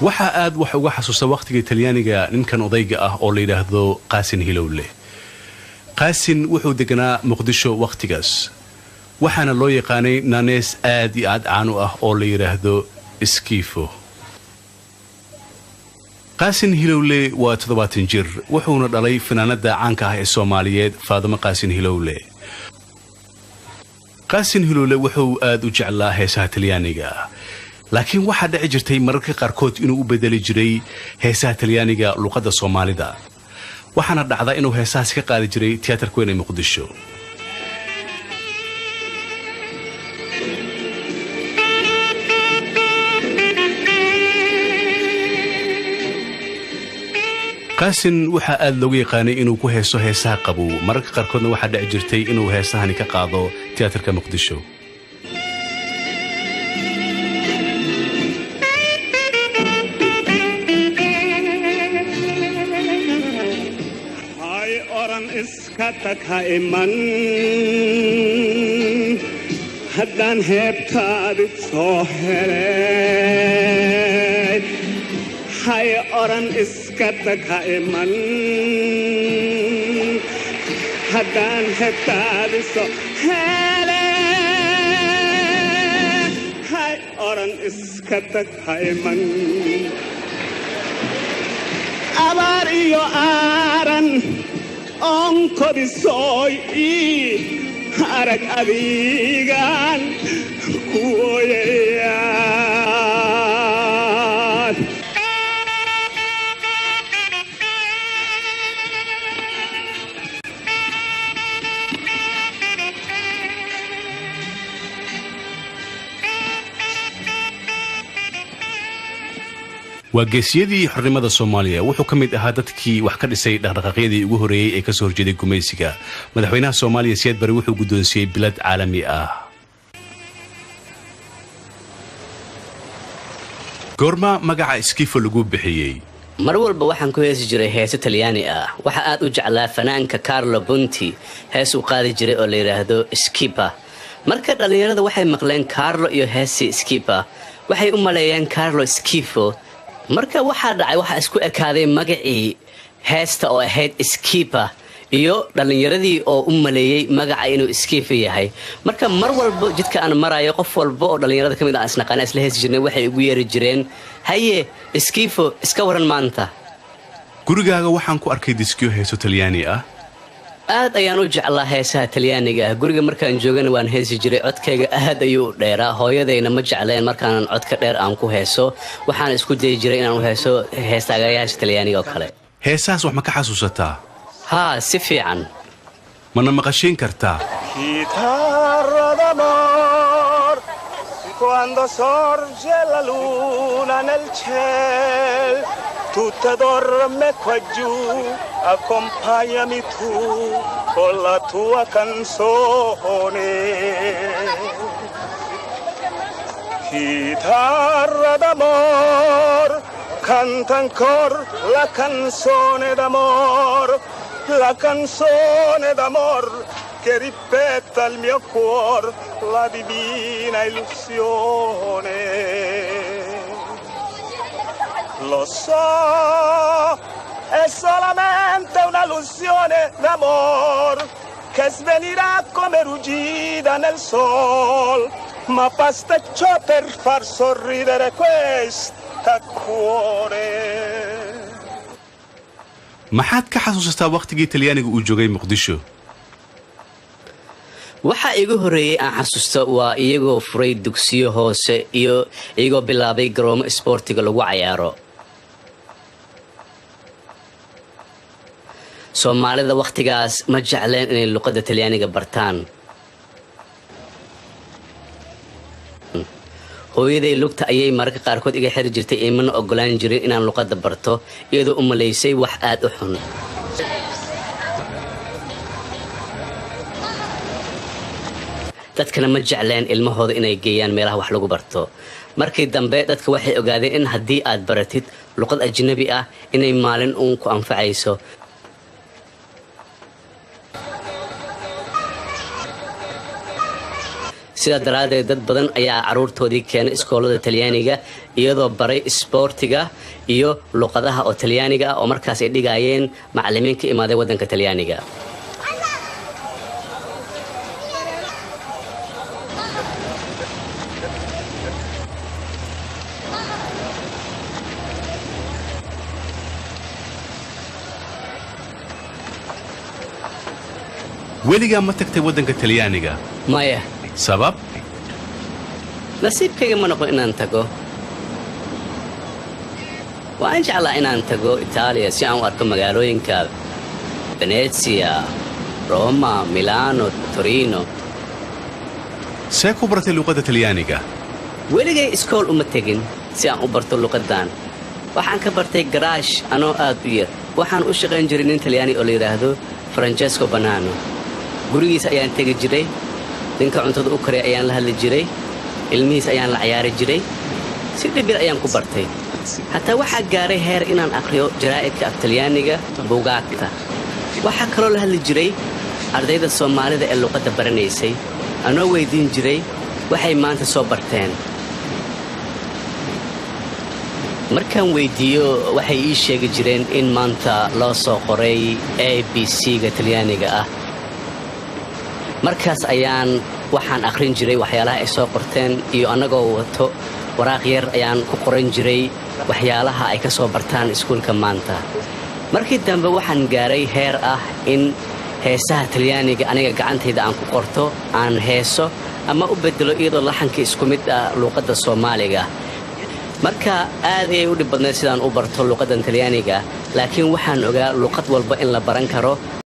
waxa aad wax uga xasuusta waqtiga Talyaaniga ninkan odayga ah oo la yiraahdo Qaasin Hilowle. Qaasin wuxuu deganaa Muqdisho waqtigaas waxaana loo yaqaanay nanees aad iyo aad caan u ah oo la yiraahdo Iskifo. Qaasin Hilowle waa 70 jir wuxuuna dhalay fanaanada caanka ah ee Soomaaliyeed Faadimo Qaasin Hilowle. Qaasin Hilowle wuxuu aad u jeclaa heesaha Talyaaniga laakiin waxa dhici jirtay mararka qaarkood inuu u bedeli jiray heesaha Talyaaniga luqadda Soomaalida waxaana dhacda inuu heesahaas ka qaadi jiray tiyaatarka weyn ee Muqdisho. Qaasin waxa aad loogu yaqaanay inuu ku heeso heesaha qabow mararka qaarkoodna waxa dhici jirtay inuu heesahani ka qaado tiyaatarka Muqdisho. iskataka iman haddaan heebtaadi soo helay hay oran iskataka iman haddaan heebtaadi soo helay hay oran iskataka iman abaar iyo aaran onkodi soy arag adigan kuoyayaan waa geesiyadii xornimada Soomaaliya wuxuu ka mid ahaa dadkii wax ka dhisay dhaqdhaqaaqyadii ugu horeeyay ee ka soo horjeeday gumaysiga. Madaxweynaha Soomaaliya Siyaad Barre wuxuu guddoonsiiyay bilad caalami ah. goorma magaca Iskifo lagu bixiyay? mar walba waxaan ku heesi jiray heeso Talyaani ah waxa aad u jeclaa fanaanka Carlo Ponti hees uu qaadi jiray oo la yiraahdo Skipa. marka dhalinyarada waxay maqleen Carlo iyo heesi Skipa waxay u maleeyeen Carlo Skifo. marka waxa dhacay waxa isku ekaaday magacii heesta oo ahayd Skipa iyo dhalinyaradii oo u maleeyay magaca inuu Skifo yahay. marka mar walba jidka aan marayo qof walba oo dhalinyarada kamid ah isnaqaan isla heesi jirnay waxay ugu yeeri jireen haye Skifo iska waran maanta. gurigaaga waxaan ku arkay diskiyo heeso Talyaani ah. aad ayaan u jeclaa heesaha Talyaaniga guriga markaan joogana waan heesi jiray codkayga aad ayuu dheeraa hooyadayna ma jecleen markaan codka dheer aan ku heeso waxaan isku day jiray inaan u heeso heestaagayaasha Talyaaniga oo kale. heesaas wax ma ka xasuusataa? haa si fiican. mana maqashiin kartaa? Chitarra d'amor quando sorge la luna nel ciel tutta dorme qua giù accompagnami tu con la tua canzone chitarra d'amor canta ancora la canzone d'amor che ripeta il mio cuor la divina illusione. Lo so, è solamente un'illusione d'amor che svenirà come ruggida nel sol, ma basta ciò per far sorridere questa cuore. maxaad ka xasuusataa waqtigii Talyaaniga uu joogay Muqdisho? waxa igu horeeyay aan xasuusto waa iyagoo furay dugsiyo hoose iyo iyagoo bilaabay garoomo isboortiga lagu ciyaaro. Soomaalida waqtigaas ma jecleen inay luqadda Talyaaniga bartaan. hooyaday lugta ayay mararka qaarkood iga xiri jirtay imana ogolaan jirin inaan luqadda barto iyadoo u maleysay wax aad u xun. dadkana ma jecleen ilmahooda inay geeyaan meelaha wax lagu barto. markii dambe dadka waxay ogaadeen in haddii aad baratid luqad ajnabi ah inay maalin uun ku anfacayso. sidaa daraaddeed dad badan ayaa carruurtoodii keenay iskoolada talyaaniga iyadoo baray isboortiga iyo luqadaha oo talyaaniga ah oo markaas ay dhigaayeen macallimiin ka imaaday waddanka talyaaniga. weligaa ma tagtay waddanka talyaaniga? maya. sabab? nasiibkayga ma noqon inaan tago. waan jeclaa inaan tago Itaaliya si aan u arko magaalooyinka Venezia, Roma, Milano, Torino. see ku baratay luqadda talyaaniga? weligay iskool uma tegin si aan u barto luqaddan. waxaan ka bartay garaash anoo aad u yar. waxaan u shaqayn jiray nin talyaani oo la yidhaahdo Francesco Banano. gurigiis ayaan tegi jiray, ninka cuntada u karay ayaan la hadli jiray, ilmihiis ayaan la ciyaari jiray. si dhib yar ayaan ku bartay. hataa waxaa gaaray heer inaan aqriyo jaraa'idka af talyaaniga, buugaagta. waxaa kaloo la hadli jiray ardayda Soomaalida ee luqadda baranaysay, anoo weydiin jiray waxay maanta soo barteen. markaan weydiiyo waxay ii sheegi jireen in maanta loo soo qoray ABC-ga talyaaniga ah. markaas ayaan waxaan aqrin jiray waxyaalaha ay soo qorteen, iyo annagoo wato waraaq yar ayaan ku qoran jiray waxyaalaha ay ka soo bartaan iskuulka maanta. markii dambe waxaan gaaray heer ah in heesaha talyaaniga aniga gacantayda aan ku qorto, aan heeso ama u bedelo iyadoo laxanka isku mid ah luuqadda Soomaaliga. marka aad ayay u dhib badnayd sidaan u barto luuqaddan talyaaniga, laakiin waxaan ogaa luuqad walba in la baran karo